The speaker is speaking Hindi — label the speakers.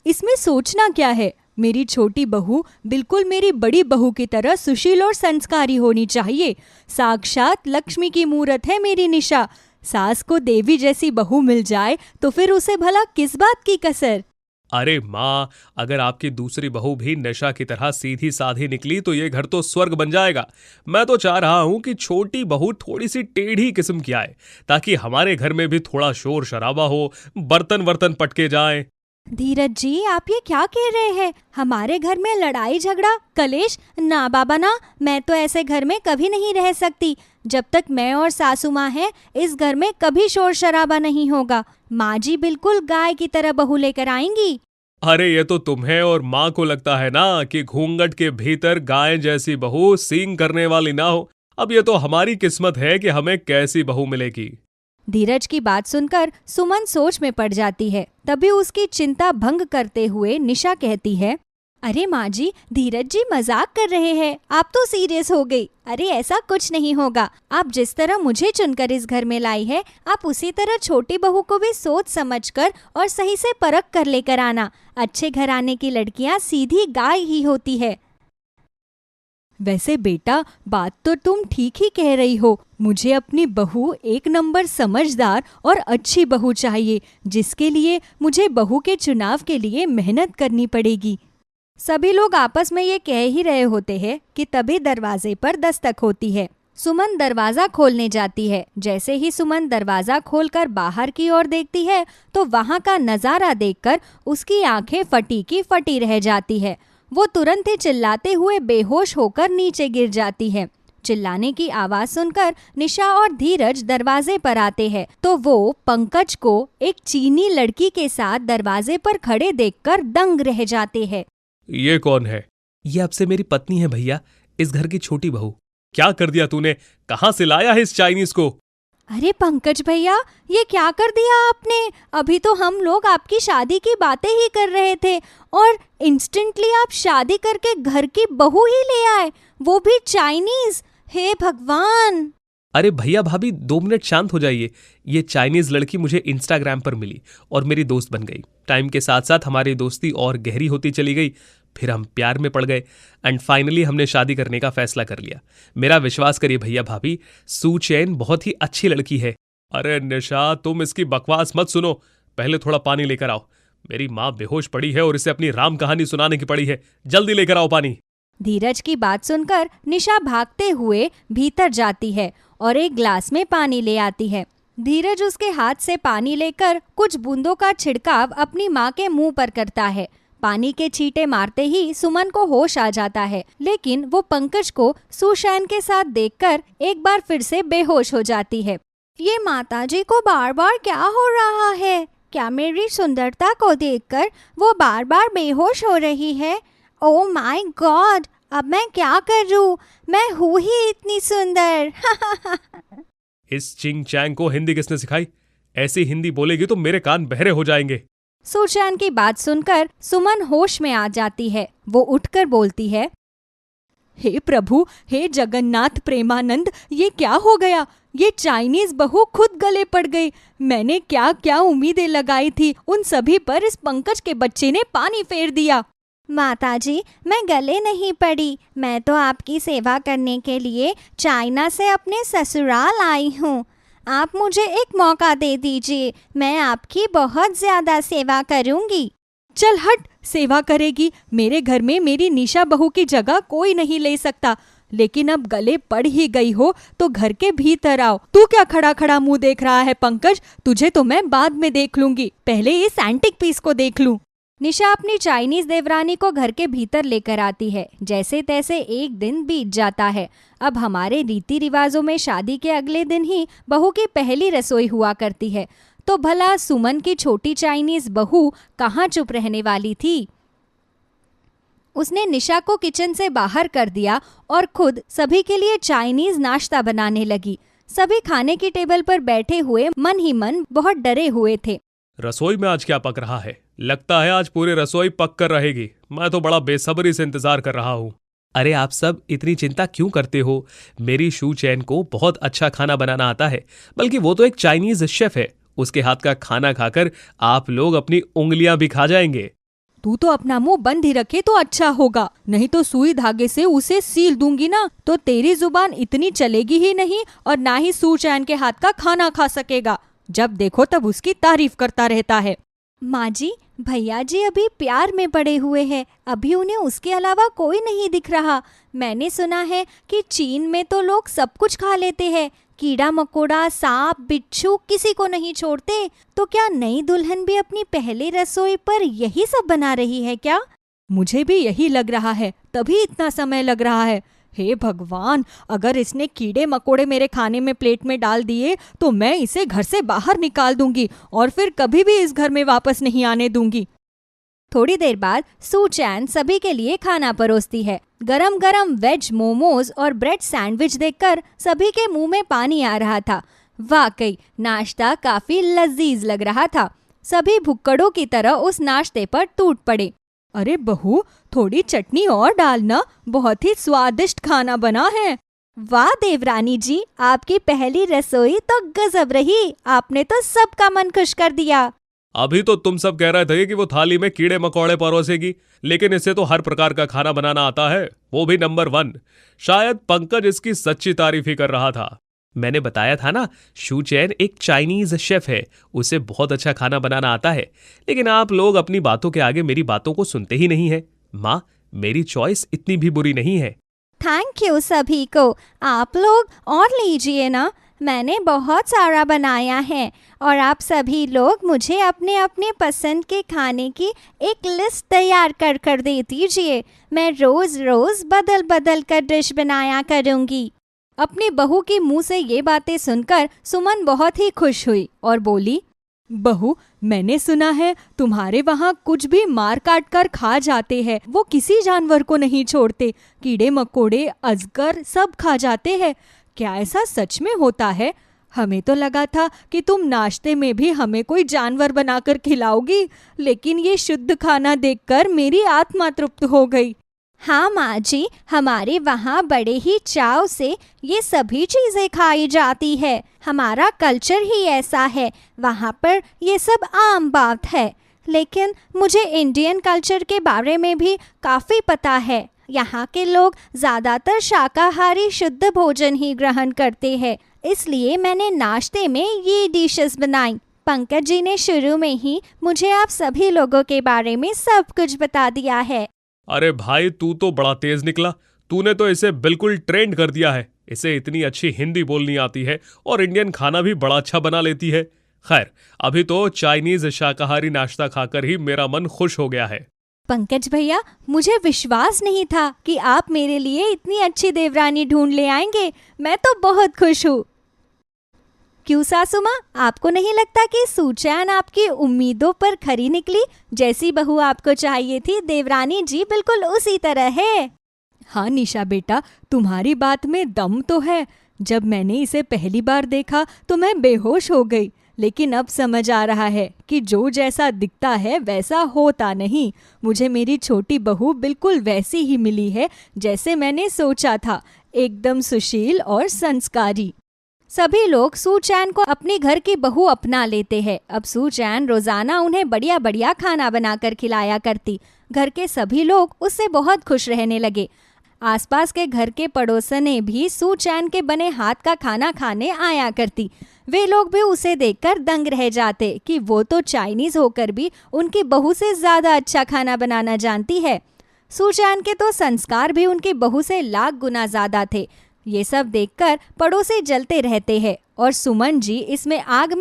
Speaker 1: इसमें सोचना क्या है? मेरी छोटी बहू बिल्कुल मेरी बड़ी बहू की तरह सुशील और संस्कारी होनी चाहिए। साक्षात लक्ष्मी की मूरत है मेरी निशा। सास को देवी जैसी बहू मिल जाए तो फिर उसे भला किस बात की कसर।
Speaker 2: अरे माँ, अगर आपकी दूसरी बहू भी निशा की तरह सीधी साधी निकली तो ये घर तो स्वर्ग बन जाएगा। मैं तो चाह रहा हूं कि छोटी बहू थोड़ी सी टेढ़ी किस्म की आए, ताकि हमारे घर में भी थोड़ा शोर शराबा हो, बर्तन वर्तन पटके जाएं।
Speaker 1: धीरज जी, आप ये क्या कह रहे हैं? हमारे घर में लड़ाई झगड़ा कलेश? ना बाबा ना, मैं तो ऐसे घर में कभी नहीं रह सकती। जब तक मैं और सासू माँ हैं, इस घर में कभी शोर शराबा नहीं होगा। माँ जी बिल्कुल गाय की तरह बहू लेकर आएंगी।
Speaker 2: अरे ये तो तुम्हें और माँ को लगता है ना कि घूंघट के भीतर गाय जैसी बहू सींग करने वाली ना हो। अब ये तो हमारी किस्मत है कि हमें कैसी बहू मिलेगी।
Speaker 1: धीरज की बात सुनकर सुमन सोच में पड़ जाती है। तभी उसकी चिंता भंग करते हुए निशा कहती है, अरे माँ जी, धीरज जी मजाक कर रहे हैं, आप तो सीरियस हो गई। अरे ऐसा कुछ नहीं होगा। आप जिस तरह मुझे चुनकर इस घर में लाई है, आप उसी तरह छोटी बहू को भी सोच समझकर और सही से परख कर लेकर आना। अच्छे घराने की लड़कियां सीधी गाय ही होती है। वैसे बेटा, बात तो तुम ठीक ही कह रही हो। मुझे अपनी बहू एक नंबर समझदार और अच्छी बहू चाहिए, जिसके लिए मुझे बहू के चुनाव के लिए मेहनत करनी पड़ेगी। सभी लोग आपस में ये कह ही रहे होते हैं कि तभी दरवाजे पर दस्तक होती है। सुमन दरवाजा खोलने जाती है। जैसे ही सुमन दरवाजा खोलकर बाहर की ओर देखती है तो वहाँ का नजारा देखकर उसकी आंखें फटी की फटी रह जाती है। वो तुरंत ही चिल्लाते हुए बेहोश होकर नीचे गिर जाती है। चिल्लाने की आवाज सुनकर निशा और धीरज दरवाजे पर आते हैं तो वो पंकज को एक चीनी लड़की के साथ दरवाजे पर खड़े देखकर दंग रह जाते हैं।
Speaker 2: ये कौन है? ये अब से मेरी पत्नी है भैया, इस घर की छोटी बहू। क्या कर दिया तूने? कहाँ से लाया है इस चाइनीज को?
Speaker 1: अरे पंकज भैया, ये क्या कर दिया आपने? अभी तो हम लोग आपकी शादी की बातें ही कर रहे थे और इंस्टेंटली आप शादी करके घर की बहू ही ले आए, वो भी चाइनीज। हे भगवान!
Speaker 2: अरे भैया भाभी, 2 मिनट शांत हो जाइए। ये चाइनीज लड़की मुझे इंस्टाग्राम पर मिली और मेरी दोस्त बन गई। टाइम के साथ साथ हमारी दोस्ती और गहरी होती चली गई। फिर हम प्यार में पड़ गए एंड फाइनली हमने शादी करने का फैसला कर लिया। मेरा विश्वास करिए भैया भाभी, सू चैन बहुत ही अच्छी लड़की है। अरे निशा, तुम इसकी बकवास मत सुनो। पहले थोड़ा पानी लेकर आओ। मेरी माँ बेहोश पड़ी है और इसे अपनी राम कहानी सुनाने की पड़ी है। जल्दी लेकर आओ पानी।
Speaker 1: धीरज की बात सुनकर निशा भागते हुए भीतर जाती है और एक ग्लास में पानी ले आती है। धीरज उसके हाथ से पानी लेकर कुछ बूंदों का छिड़काव अपनी माँ के मुंह पर करता है। पानी के छींटे मारते ही सुमन को होश आ जाता है, लेकिन वो पंकज को सुशैन के साथ देखकर एक बार फिर से बेहोश हो जाती है। ये माताजी को बार बार क्या हो रहा है? क्या मेरी सुंदरता को देखकर वो बार बार बेहोश हो रही है? ओह माय गॉड, अब मैं क्या करूं? मैं हूँ ही इतनी सुंदर।
Speaker 2: इस चिंग चैंग को हिंदी किसने सिखाई? ऐसी हिंदी बोलेगी तो मेरे कान बहरे हो जाएंगे।
Speaker 1: सुशैन की बात सुनकर सुमन होश में आ जाती है। वो उठकर बोलती है, हे प्रभु, हे जगन्नाथ प्रेमानंद, ये क्या हो गया? ये चाइनीज बहू खुद गले पड़ गई। मैंने क्या क्या उम्मीदें लगाई थी, उन सभी पर इस पंकज के बच्चे ने पानी फेर दिया। माताजी, मैं गले नहीं पड़ी। मैं तो आपकी सेवा करने के लिए चाइना से अपने ससुराल आई हूँ। आप मुझे एक मौका दे दीजिए, मैं आपकी बहुत ज्यादा सेवा करूँगी। चल हट, सेवा करेगी? मेरे घर में मेरी निशा बहू की जगह कोई नहीं ले सकता। लेकिन अब गले पड़ ही गई हो तो घर के भीतर आओ। तू क्या खड़ा खड़ा मुंह देख रहा है पंकज? तुझे तो मैं बाद में देख लूंगी, पहले इस एंटिक पीस को देख लूं। निशा अपनी चाइनीज देवरानी को घर के भीतर लेकर आती है। जैसे तैसे एक दिन बीत जाता है। अब हमारे रीति रिवाजों में शादी के अगले दिन ही बहू की पहली रसोई हुआ करती है। तो भला सुमन की छोटी चाइनीज बहू कहाँ चुप रहने वाली थी? उसने निशा को किचन से बाहर कर दिया और खुद सभी के लिए चाइनीज नाश्ता बनाने लगी। सभी खाने की टेबल पर बैठे हुए मन ही मन बहुत डरे हुए थे।
Speaker 2: रसोई में आज क्या पक रहा है? लगता है आज पूरी रसोई पक कर रहेगी। मैं तो बड़ा बेसब्री से इंतजार कर रहा हूँ। अरे आप सब इतनी चिंता क्यों करते हो? मेरी शू चैन को बहुत अच्छा खाना बनाना आता है, बल्कि वो तो एक चाइनीज शेफ है। उसके हाथ का खाना खाकर आप लोग अपनी उंगलियां भी खा जाएंगे।
Speaker 1: तू तो अपना मुंह बंद ही रखे तो अच्छा होगा, नहीं तो सुई धागे से उसे सील दूंगी ना, तो तेरी जुबान इतनी चलेगी ही नहीं और ना ही सूचैन के हाथ का खाना खा सकेगा। जब देखो तब उसकी तारीफ करता रहता है। माँ जी, भैया जी अभी प्यार में पड़े हुए हैं, अभी उन्हें उसके अलावा कोई नहीं दिख रहा। मैंने सुना है कि चीन में तो लोग सब कुछ खा लेते हैं, कीड़ा मकोड़ा, सांप, बिच्छू किसी को नहीं छोड़ते। तो क्या नई दुल्हन भी अपनी पहली रसोई पर यही सब बना रही है क्या? मुझे भी यही लग रहा है, तभी इतना समय लग रहा है। हे भगवान, अगर इसने कीड़े मकोड़े मेरे खाने में प्लेट में डाल दिए तो मैं इसे घर से बाहर निकाल दूंगी और फिर कभी भी इस घर में वापस नहीं आने दूंगी। थोड़ी देर बाद सूचैन सभी के लिए खाना परोसती है। गरम गरम वेज मोमोज और ब्रेड सैंडविच देखकर सभी के मुंह में पानी आ रहा था। वाकई नाश्ता काफी लजीज लग रहा था। सभी भुक्कड़ों की तरह उस नाश्ते पर टूट पड़े। अरे बहू, थोड़ी चटनी और डालना, बहुत ही स्वादिष्ट खाना बना है। वाह देवरानी जी, आपकी पहली रसोई तो गजब रही, आपने तो सबका मन खुश कर दिया।
Speaker 2: अभी तो तुम सब कह रहे थे कि वो थाली में कीड़े मकोड़े परोसेगी, लेकिन इसे तो हर प्रकार का खाना बनाना आता है, वो भी नंबर 1। शायद पंकज इसकी सच्ची तारीफ ही कर रहा था। मैंने बताया था ना, शूचैन एक चाइनीज शेफ है, उसे बहुत अच्छा खाना बनाना आता है। लेकिन आप लोग अपनी बातों के आगे मेरी बातों को सुनते ही नहीं है। माँ, मेरी चॉइस इतनी भी बुरी नहीं है।
Speaker 1: थैंक यू सभी को, आप लोग और लीजिए ना, मैंने बहुत सारा बनाया है और आप सभी लोग मुझे अपने अपने पसंद के खाने की एक लिस्ट तैयार कर कर दे दीजिए। मैं रोज रोज बदल बदल कर डिश बनाया करूँगी। अपनी बहू की मुंह से ये बातें सुनकर सुमन बहुत ही खुश हुई और बोली, बहू, मैंने सुना है तुम्हारे वहाँ कुछ भी मार काट कर खा जाते हैं, वो किसी जानवर को नहीं छोड़ते, कीड़े मकोड़े, अजगर सब खा जाते हैं। क्या ऐसा सच में होता है? हमें तो लगा था कि तुम नाश्ते में भी हमें कोई जानवर बनाकर खिलाओगी, लेकिन ये शुद्ध खाना देखकर मेरी आत्मा तृप्त हो गई। हाँ माँ जी, हमारे वहाँ बड़े ही चाव से ये सभी चीज़ें खाई जाती है। हमारा कल्चर ही ऐसा है, वहाँ पर ये सब आम बात है। लेकिन मुझे इंडियन कल्चर के बारे में भी काफ़ी पता है। यहाँ के लोग ज़्यादातर शाकाहारी शुद्ध भोजन ही ग्रहण करते हैं, इसलिए मैंने नाश्ते में ये डिशेस बनाई। पंकज जी ने शुरू में ही मुझे आप सभी लोगों के बारे में सब कुछ बता दिया है।
Speaker 2: अरे भाई, तू तो बड़ा तेज निकला। तूने तो इसे बिल्कुल ट्रेंड कर दिया है। इसे इतनी अच्छी हिंदी बोलनी आती है और इंडियन खाना भी बड़ा अच्छा बना लेती है। खैर, अभी तो चाइनीज शाकाहारी नाश्ता खाकर ही मेरा मन खुश हो गया है।
Speaker 1: पंकज भैया, मुझे विश्वास नहीं था कि आप मेरे लिए इतनी अच्छी देवरानी ढूंढ ले आएंगे। मैं तो बहुत खुश हूँ। क्यों सासू माँ, आपको नहीं लगता कि सूचैन आपकी उम्मीदों पर खरी निकली? जैसी बहू आपको चाहिए थी, देवरानी जी बिल्कुल उसी तरह है। हाँ निशा बेटा, तुम्हारी बात में दम तो है। जब मैंने इसे पहली बार देखा तो मैं बेहोश हो गई, लेकिन अब समझ आ रहा है कि जो जैसा दिखता है वैसा होता नहीं। मुझे मेरी छोटी बहू बिल्कुल वैसी ही मिली है जैसे मैंने सोचा था, एकदम सुशील और संस्कारी। सभी लोग सूचैन को अपनी घर की बहू अपना लेते हैं। अब सूचैन रोजाना उन्हें बढ़िया बढ़िया खाना बनाकर खिलाया करती। घर के सभी लोग उससे बहुत खुश रहने लगे। आसपास के घर के पड़ोसने भी सूचैन के बने हाथ का खाना खाने आया करती। वे लोग भी उसे देखकर दंग रह जाते कि वो तो चाइनीज होकर भी उनकी बहू से ज्यादा अच्छा खाना बनाना जानती है। सूचैन के तो संस्कार भी उनकी बहू से लाख गुना ज्यादा थे। ये सब देखकर पड़ोसी जलते रहते हैं और सुमन जी इसमें आग में